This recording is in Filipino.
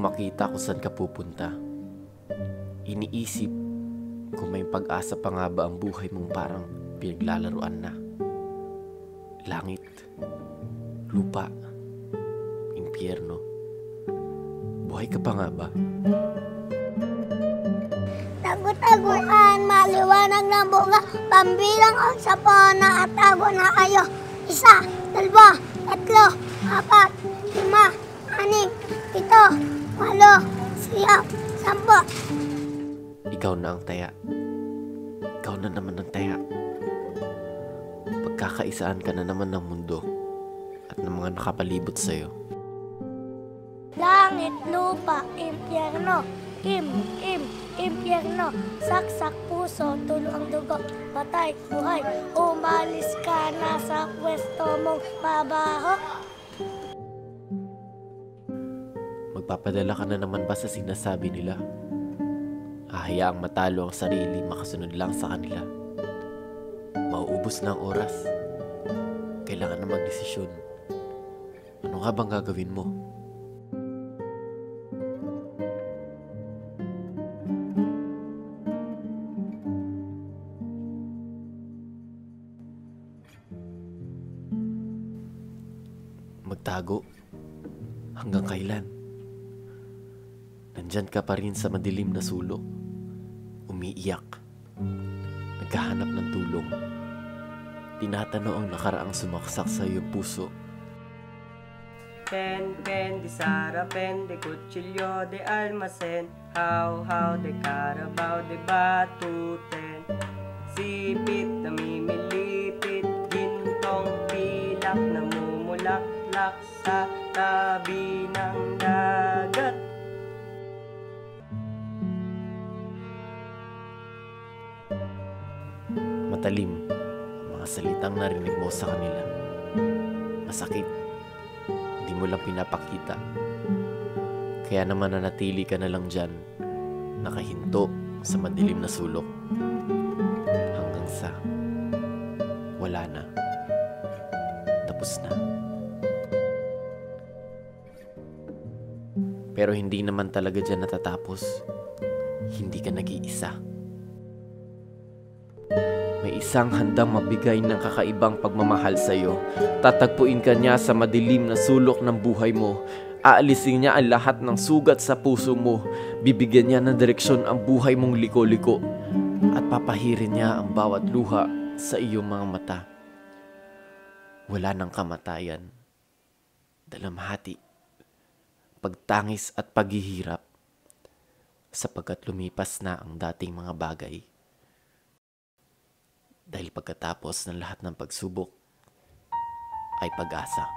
makita kung saan ka pupunta. Iniisip kung may pag-asa pa nga ba ang buhay mong parang pinaglalaruan na. Langit, lupa, impyerno. Buhay ka pa nga ba? Tago-taguan, maliwanag ng buga, pambilang o sa na at tago na kayo. 1, 2, 3, 4, 5, 6, 7, 8, 9, 10. Ikaw na ang taya. Ikaw na naman ang taya. Pagkakaisaan ka na naman ng mundo at ng mga nakapalibot sa'yo. Langit, lupa, impyerno, impyerno, saksak, puso, tulo ang dugo, patay, buhay, umalis ka na sa pwesto mong mabaho. Magpapadala ka na naman ba sa sinasabi nila? Hahayaang matalo ang sarili, makasunod lang sa kanila. Mauubos na ang oras. Kailangan na magdesisyon. Ano nga bang gagawin mo? Magtago? Hanggang kailan? Nandyan ka pa rin sa madilim na sulok. Umiiyak. Naghahanap ng tulong. Tinatanaw ang nakaraang sumaksak sa iyong puso. Pen, de Sara, pen, de Cuchillo, de Almacen, how, de Carabao, de Batuten, sipit, namimilipit, gintong pilak, namumulaklak sa tabi ng dagat. Matalim ang mga salitang narinig mo sa kanila. Masakit. Hindi mo lang pinapakita. Kaya naman nanatili ka na lang dyan, nakahinto sa madilim na sulok. Hanggang sa wala na. Tapos na. Pero hindi naman talaga dyan natatapos. Hindi ka nag-iisa. May isang handang mabigay ng kakaibang pagmamahal sa iyo. Tatagpuin ka niya sa madilim na sulok ng buhay mo. Aalisin niya ang lahat ng sugat sa puso mo. Bibigyan niya ng direksyon ang buhay mong liko-liko. At papahirin niya ang bawat luha sa iyong mga mata. Wala nang kamatayan, dalamhati, pagtangis at paghihirap, sapagkat lumipas na ang dating mga bagay. Dahil pagkatapos ng lahat ng pagsubok ay pag-asa.